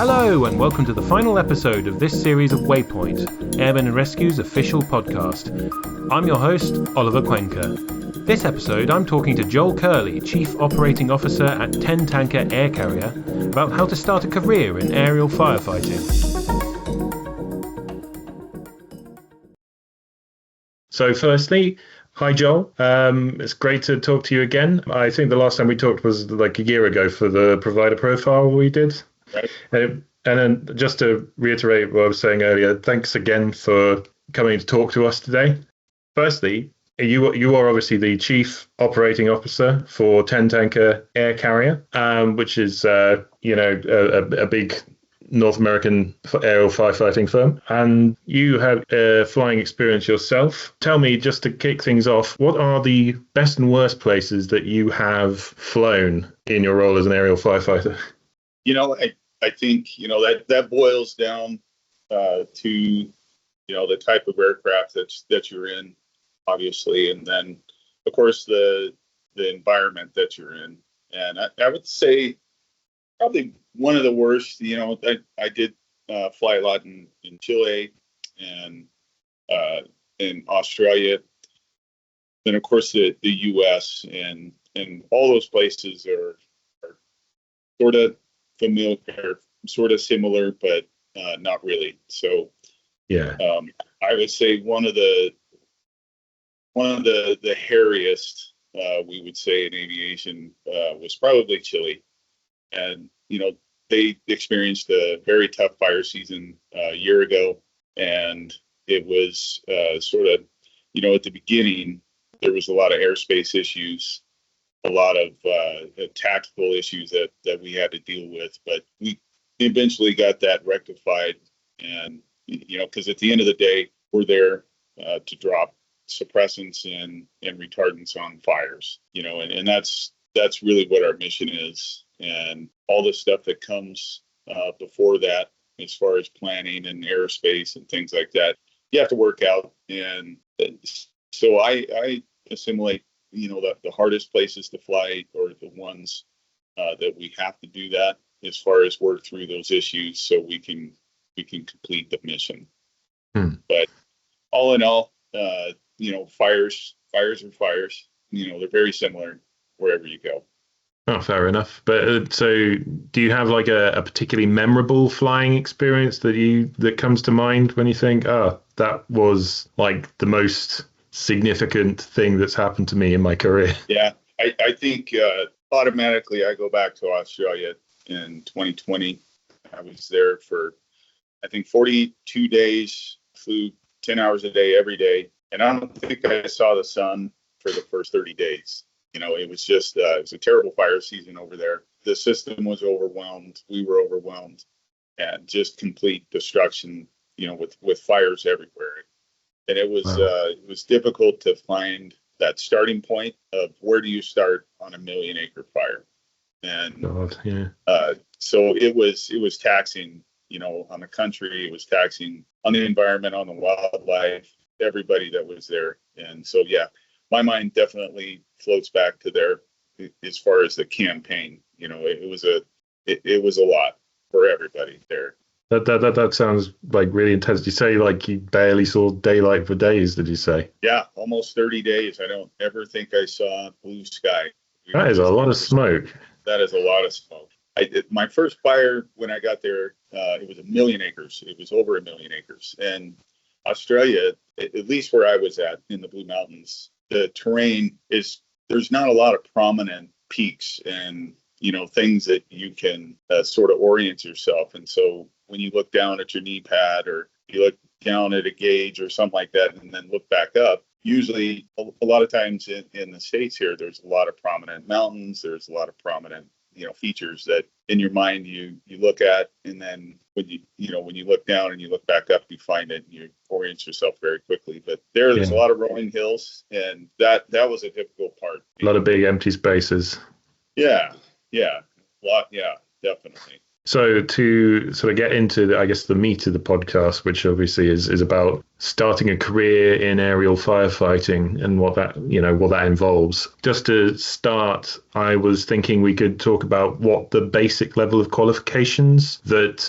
Hello and welcome to the final episode of this series of Waypoint, Airmen&Rescue's official podcast. I'm your host, Oliver Cuenca. This episode I'm talking to Joel Kerley, Chief Operating Officer at 10 Tanker Air Carrier, about how to start a career in aerial firefighting. So firstly, hi Joel, it's great to talk to you again. I think the last time we talked was like a year ago for the provider profile we did. Right. And then just to reiterate what I was saying earlier, thanks again for coming to talk to us today. Firstly, you are obviously the Chief Operating Officer for 10 Tanker Air Carrier, which is a big North American aerial firefighting firm, and you have flying experience yourself. Tell me, just to kick things off, what are the best and worst places that you have flown in your role as an aerial firefighter? I think, that boils down to, the type of aircraft that you're in, obviously, and then, of course, the environment that you're in. And I would say probably one of the worst, I did fly a lot in Chile and in Australia. Then, of course, the U.S. and all those places are sort of familiar, sort of similar, but not really. So, yeah, I would say one of the hairiest, we would say in aviation, was probably Chile, and they experienced a very tough fire season a year ago, and it was sort of, at the beginning there was a lot of airspace issues, a lot of tactical issues that we had to deal with, but we eventually got that rectified. And because at the end of the day, we're there to drop suppressants and retardants on fires, and that's really what our mission is. And all the stuff that comes before that, as far as planning and airspace and things like that, you have to work out. And so I assimilate the hardest places to fly, or the ones that we have to do that, as far as work through those issues so we can complete the mission. But all in all, fires are fires. They're very similar wherever you go. Oh, fair enough. But so do you have like a particularly memorable flying experience that comes to mind when you think, that was like the most significant thing that's happened to me in my career? Yeah, I think automatically I go back to Australia in 2020. I was there for, I think, 42 days, flew 10 hours a day every day. And I don't think I saw the sun for the first 30 days. It was just, it was a terrible fire season over there. The system was overwhelmed. We were overwhelmed, and just complete destruction, with fires everywhere. And it was difficult to find that starting point of where do you start on a 1 million acre fire. And God, yeah. So it was taxing, on the country. It was taxing on the environment, on the wildlife, everybody that was there. And so, yeah, my mind definitely floats back to there as far as the campaign. It was a lot for everybody there. That sounds like really intense. Did you say like you barely saw daylight for days? Did you say? Yeah, almost 30 days. I don't ever think I saw blue sky. That is a lot of smoke. That is a lot of smoke. My first fire when I got there, it was 1 million acres. It was over 1 million acres. And Australia, at least where I was at in the Blue Mountains, the terrain there's not a lot of prominent peaks and things that you can sort of orient yourself. And so when you look down at your knee pad, or you look down at a gauge or something like that, and then look back up, usually a lot of times in the States here, there's a lot of prominent mountains. There's a lot of prominent, features that in your mind you look at. And then when you look down and you look back up, you find it and you orient yourself very quickly. But there's a lot of rolling hills, and that was a difficult part. A lot of big empty spaces. Yeah. A lot. Yeah, definitely. So to sort of get into, I guess, the meat of the podcast, which obviously is about starting a career in aerial firefighting and what that involves. Just to start, I was thinking we could talk about what the basic level of qualifications that,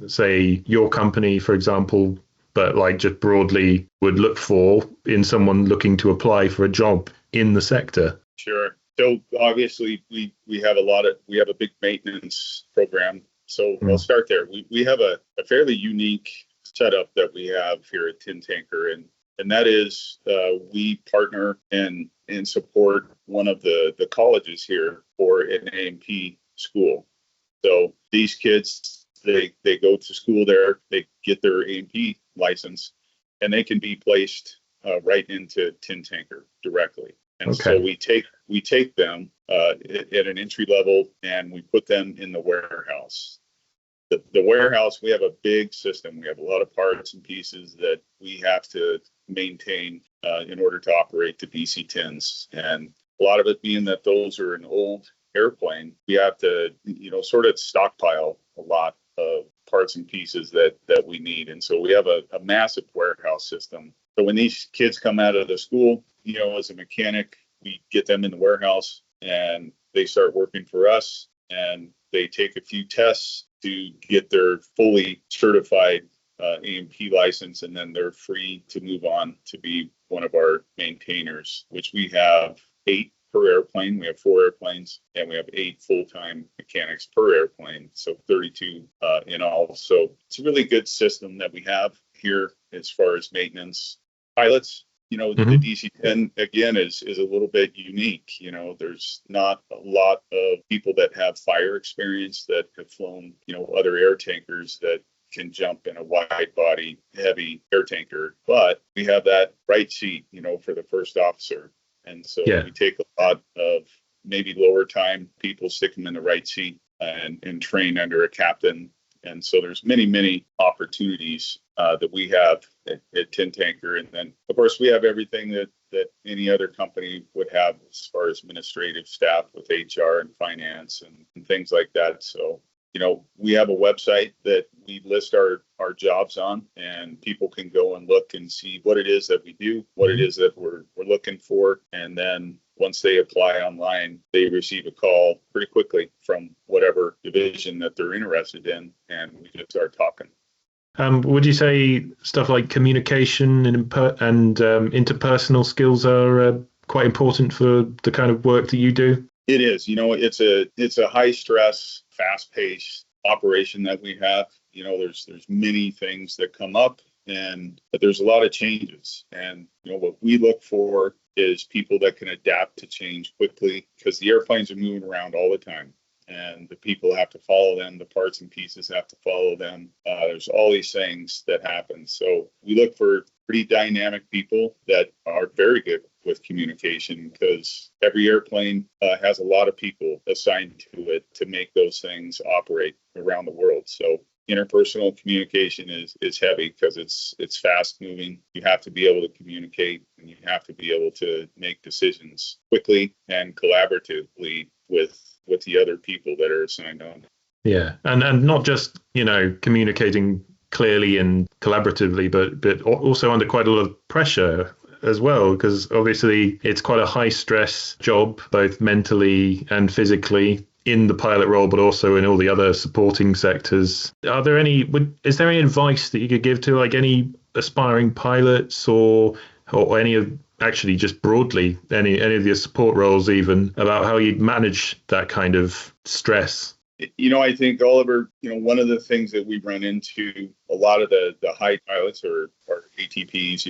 say, your company, for example, but like just broadly would look for in someone looking to apply for a job in the sector. Sure. So obviously we have a big maintenance program. So I'll start there. We have a fairly unique setup that we have here at Tin Tanker, and that is we partner and support one of the colleges here for an A&P school. So these kids, they go to school there, they get their A&P license, and they can be placed right into Tin Tanker directly. And so we take them at an entry level, and we put them in the warehouse. The warehouse, we have a big system. We have a lot of parts and pieces that we have to maintain in order to operate the DC-10s. And a lot of it being that those are an old airplane, we have to, sort of stockpile a lot of parts and pieces that we need. And so we have a massive warehouse system. So when these kids come out of the school, as a mechanic, we get them in the warehouse and they start working for us, and they take a few tests to get their fully certified A&P license, and then they're free to move on to be one of our maintainers, which we have 8 per airplane. We have 4 airplanes, and we have 8 full-time mechanics per airplane, so 32 in all. So it's a really good system that we have here as far as maintenance. Pilots, the DC-10 again is a little bit unique. There's not a lot of people that have fire experience that have flown, other air tankers that can jump in a wide body, heavy air tanker. But we have that right seat, for the first officer. And so we take a lot of maybe lower time people, stick them in the right seat and train under a captain. And so there's many opportunities that we have at Tin Tanker. And then, of course, we have everything that any other company would have as far as administrative staff with HR and finance and things like that. So, we have a website that we list our jobs on, and people can go and look and see what it is that we do, what it is that we're looking for. And then once they apply online, they receive a call pretty quickly from whatever division that they're interested in, and we just start talking. Would you say stuff like communication and interpersonal skills are quite important for the kind of work that you do? It is. It's a high stress, fast paced operation that we have. There's many things that come up, but there's a lot of changes. And what we look for is people that can adapt to change quickly, because the airplanes are moving around all the time, and the people have to follow them. The parts and pieces have to follow them. There's all these things that happen. So we look for pretty dynamic people that are very good with communication, because every airplane has a lot of people assigned to it to make those things operate around the world. So interpersonal communication is heavy, because it's fast moving. You have to be able to communicate, and you have to be able to make decisions quickly and collaboratively with the other people that are assigned on. Yeah, and not just communicating clearly and collaboratively, but also under quite a lot of pressure as well, because obviously it's quite a high stress job, both mentally and physically, in the pilot role, but also in all the other supporting sectors. Is there any advice that you could give to like any aspiring pilots or any of, actually just broadly, any of the support roles, even, about how you'd manage that kind of stress? I think, Oliver, one of the things that we run into a lot of the high pilots or ATPs,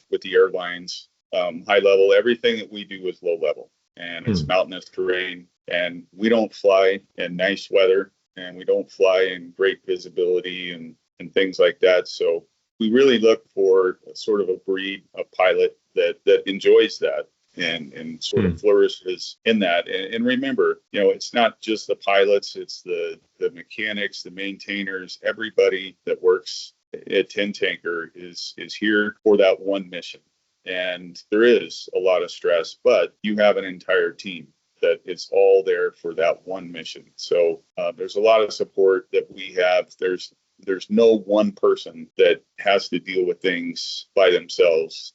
with the airlines, high level, everything that we do is low level, and it's mountainous terrain, and we don't fly in nice weather, and we don't fly in great visibility and things like that. So we really look for sort of a breed of pilot that enjoys that and sort of flourishes in that. And remember, it's not just the pilots, it's the mechanics, the maintainers, everybody that works at Tin Tanker is here for that one mission. And there is a lot of stress, but you have an entire team that is all there for that one mission. So There's a lot of support that we have. There's no one person that has to deal with things by themselves.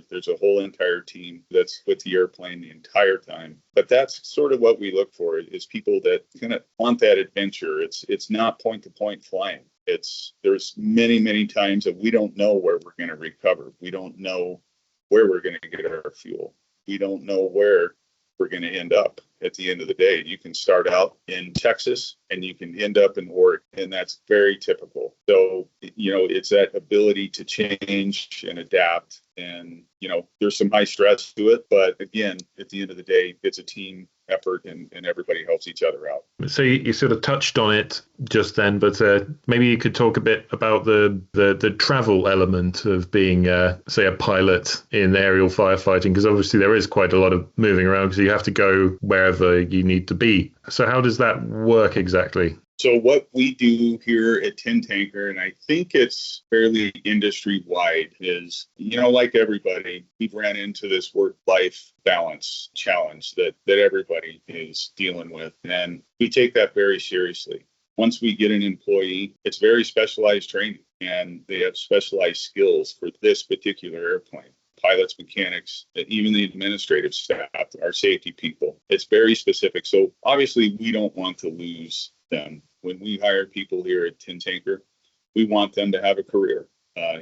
There's a whole entire team that's with the airplane the entire time. But that's sort of what we look for, is people that kind of want that adventure. It's not point to point flying. There's many times that we don't know where we're going to recover. We don't know where we're going to get our fuel. We don't know where we're going to end up at the end of the day. You can start out in Texas and you can end up in Oregon, and that's very typical. So, it's that ability to change and adapt. And, there's some high stress to it. But again, at the end of the day, it's a team effort and everybody helps each other out. So you sort of touched on it just then, but maybe you could talk a bit about the travel element of being, say, a pilot in aerial firefighting, because obviously there is quite a lot of moving around because you have to go wherever you need to be. So how does that work exactly? So what we do here at Tin Tanker, and I think it's fairly industry wide, is, like everybody, we've ran into this work-life balance challenge that everybody is dealing with. And we take that very seriously. Once we get an employee, it's very specialized training, and they have specialized skills for this particular airplane. Pilots, mechanics, even the administrative staff, our safety people. It's very specific. So obviously we don't want to lose them. When we hire people here at Tin Tanker, we want them to have a career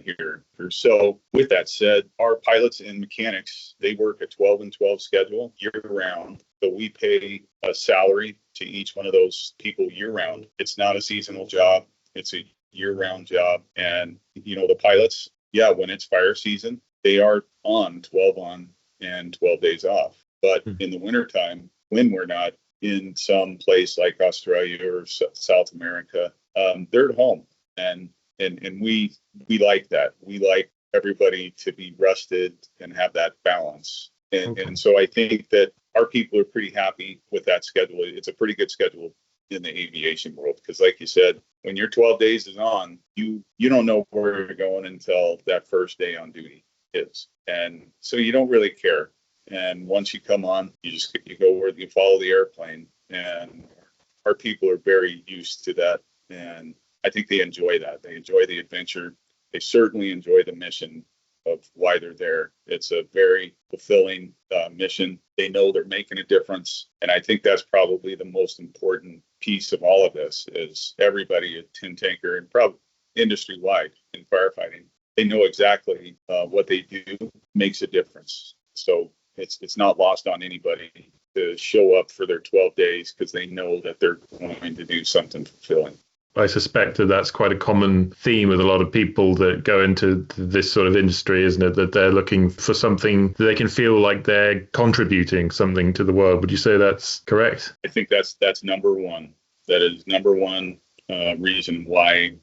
here. So with that said, our pilots and mechanics, they work a 12 and 12 schedule year round. So we pay a salary to each one of those people year round. It's not a seasonal job. It's a year round job. And, the pilots, when it's fire season, they are on 12 on and 12 days off. But in the wintertime, when we're not in some place like Australia or South America, they're at home. And we like that. We like everybody to be rested and have that balance. And so I think that our people are pretty happy with that schedule. It's a pretty good schedule in the aviation world, because like you said, when your 12 days is on, you don't know where you're going until that first day on duty is. And so you don't really care. And once you come on, you go where you follow the airplane. And our people are very used to that. And I think they enjoy that. They enjoy the adventure. They certainly enjoy the mission of why they're there. It's a very fulfilling mission. They know they're making a difference. And I think that's probably the most important piece of all of this, is everybody at Tin Tanker, and probably industry-wide in firefighting, they know exactly what they do makes a difference. So it's not lost on anybody to show up for their 12 days because they know that they're going to do something fulfilling. I suspect that that's quite a common theme with a lot of people that go into this sort of industry, isn't it? That they're looking for something that they can feel like they're contributing something to the world. Would you say that's correct? I think that's number one. That is number one reason why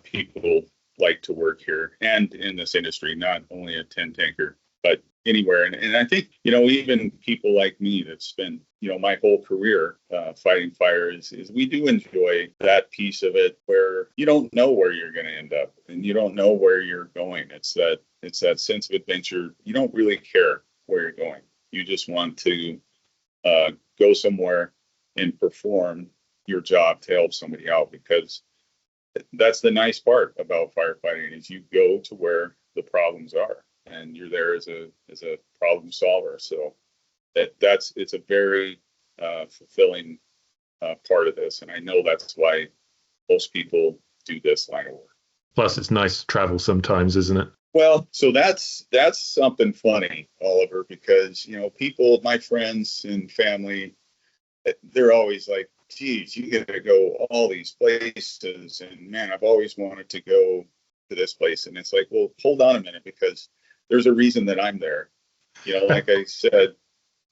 people like to work here and in this industry, not only at Tin Tanker, but anywhere. And I think, even people like me that spent, my whole career fighting fires, is we do enjoy that piece of it where you don't know where you're going to end up and you don't know where you're going. It's that sense of adventure. You don't really care where you're going. You just want to go somewhere and perform your job to help somebody out, because that's the nice part about firefighting, is you go to where the problems are and you're there as a problem solver. So it's a very fulfilling part of this. And I know that's why most people do this line of work. Plus, it's nice to travel sometimes, isn't it? Well, so that's something funny, Oliver, because, people, my friends and family, they're always like, geez, you get to go all these places. And man, I've always wanted to go to this place. And it's like, well, hold on a minute, because there's a reason that I'm there. Like I said,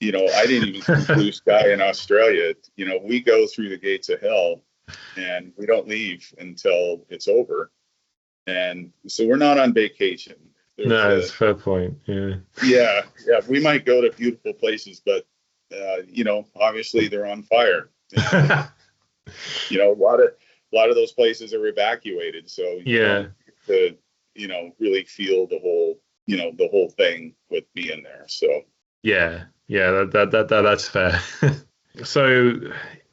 I didn't even see blue sky in Australia. We go through the gates of hell and we don't leave until it's over. And so we're not on vacation. No, that's a fair point. Yeah. Yeah. We might go to beautiful places, but, obviously they're on fire. A lot of those places are evacuated. So, to, really feel the whole thing with being there. So, yeah, that's fair. So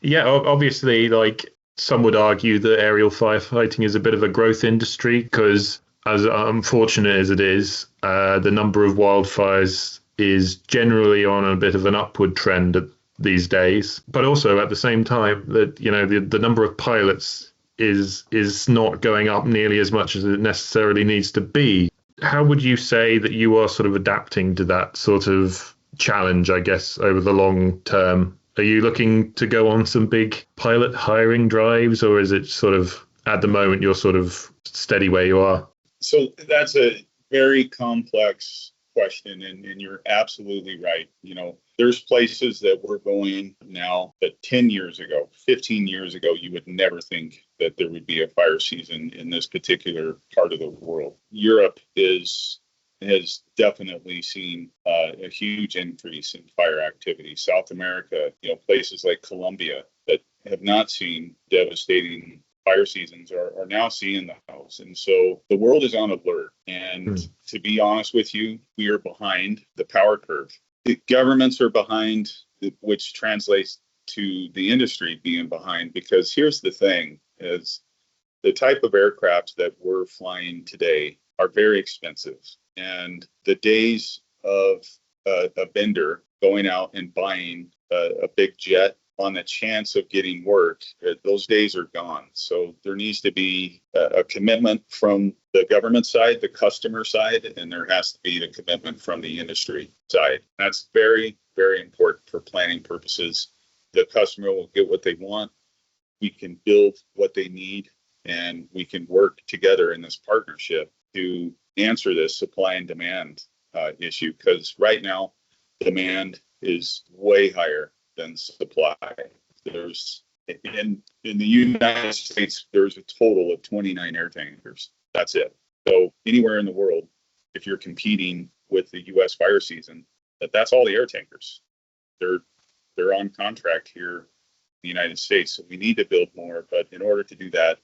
Yeah, obviously, like some would argue that aerial firefighting is a bit of a growth industry because, as unfortunate as it is, the number of wildfires is generally on a bit of an upward trend these days. But also at the same time, that the number of pilots is not going up nearly as much as it necessarily needs to be. How would you say that you are sort of adapting to that sort of challenge, I guess, over the long term? Are you looking to go on some big pilot hiring drives, or is it sort of at the moment you're sort of steady where you are? So that's a very complex question, and you're absolutely right. There's places that we're going now that 10 years ago, 15 years ago, you would never think that there would be a fire season in this particular part of the world. Europe has definitely seen a huge increase in fire activity. South America, places like Colombia that have not seen devastating fire seasons are now seeing those. And so the world is on alert. And to be honest with you, we are behind the power curve. The governments are behind, which translates to the industry being behind, because here's the thing is the type of aircraft that we're flying today are very expensive. And the days of a vendor going out and buying a big jet on the chance of getting work, those days are gone. So there needs to be a commitment from the government side, the customer side, and there has to be a commitment from the industry side. That's very, very important for planning purposes. The customer will get what they want. We can build what they need, and we can work together in this partnership to answer this supply and demand issue, because right now demand is way higher than supply. There's in the United States, there's a total of 29 air tankers. That's it. So anywhere in the world, if you're competing with the U.S. fire season, that's all the air tankers. They're on contract here in the United States. So we need to build more. But in order to do that,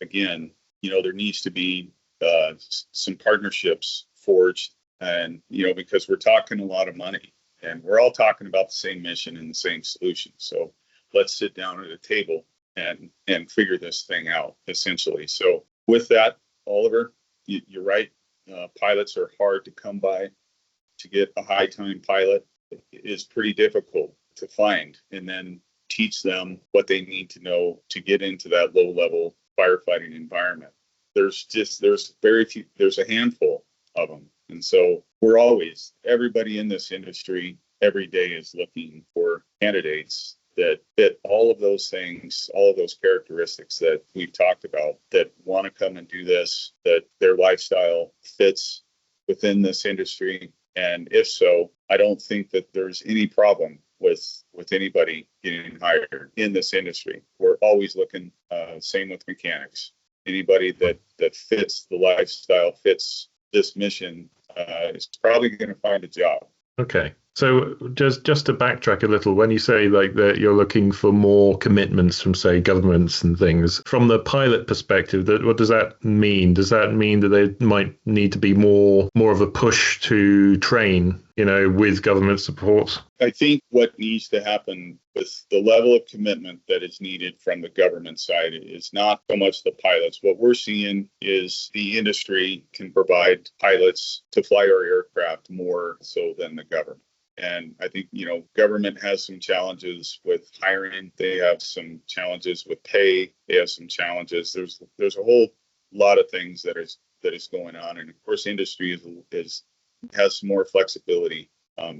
again, there needs to be some partnerships forged, and because we're talking a lot of money and we're all talking about the same mission and the same solution. So let's sit down at a table and figure this thing out, essentially. So with that, Oliver, you're right. Pilots are hard to come by. To get a high time pilot is pretty difficult to find, and then teach them what they need to know to get into that low level firefighting environment. There's very few, there's a handful of them. And so everybody in this industry every day is looking for candidates that fit all of those things, all of those characteristics that we've talked about, that want to come and do this, that their lifestyle fits within this industry. And if so, I don't think that there's any problem with anybody getting hired in this industry. We're always looking, same with mechanics. Anybody that fits the lifestyle, fits this mission, is probably going to find a job. Okay. So just to backtrack a little, when you say like that you're looking for more commitments from, say, governments and things, from the pilot perspective, what does that mean? Does that mean that there might need to be more of a push to train, with government support? I think what needs to happen with the level of commitment that is needed from the government side is not so much the pilots. What we're seeing is the industry can provide pilots to fly our aircraft more so than the government. And I think, government has some challenges with hiring. They have some challenges with pay. They have some challenges. There's a whole lot of things that is going on. And of course, industry has some more flexibility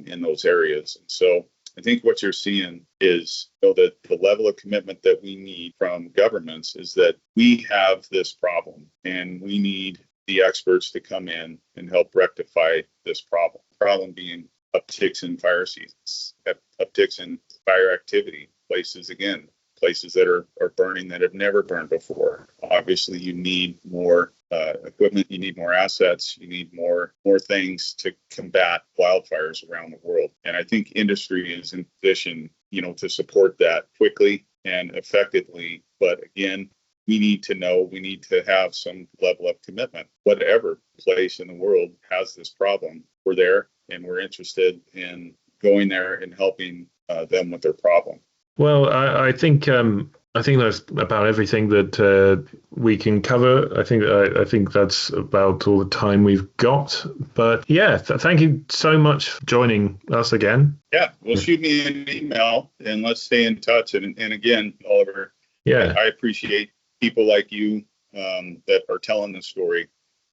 in those areas. And so I think what you're seeing is that the level of commitment that we need from governments is that we have this problem and we need the experts to come in and help rectify this problem. Problem being upticks in fire seasons, upticks in fire activity, places that are burning that have never burned before. Obviously, you need more equipment, you need more assets, you need more things to combat wildfires around the world. And I think industry is in position, to support that quickly and effectively. But again, we need to have some level of commitment. Whatever place in the world has this problem, we're there and we're interested in going there and helping them with their problem. Well, I think that's about everything that we can cover. I think that's about all the time we've got. But yeah, thank you so much for joining us again. Yeah, well, shoot me an email and let's stay in touch. And again, Oliver, Yeah, I appreciate people like you that are telling the story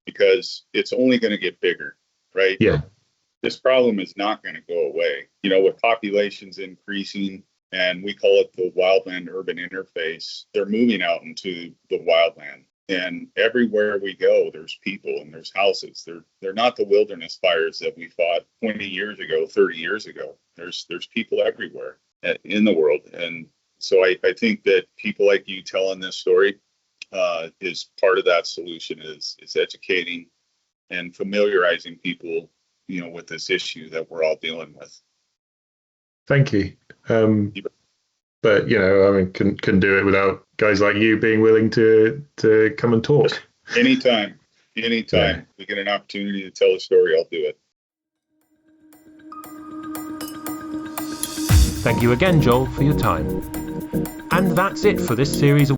because it's only going to get bigger, right? yeah, This problem is not going to go away. You know, with populations increasing, and we call it the wildland urban interface, they're moving out into the wildland. And everywhere we go, there's people and there's houses. They're not the wilderness fires that we fought 20 years ago, 30 years ago. There's people everywhere in the world. And so I think that people like you telling this story is part of that solution is educating and familiarizing people, you know, with this issue that we're all dealing with. thank you. But you know, I mean, can do it without guys like you being willing to come and talk. Anytime Yeah. we get an opportunity to tell a story, I'll do it. Thank you again, Joel, for your time. And that's it for this series of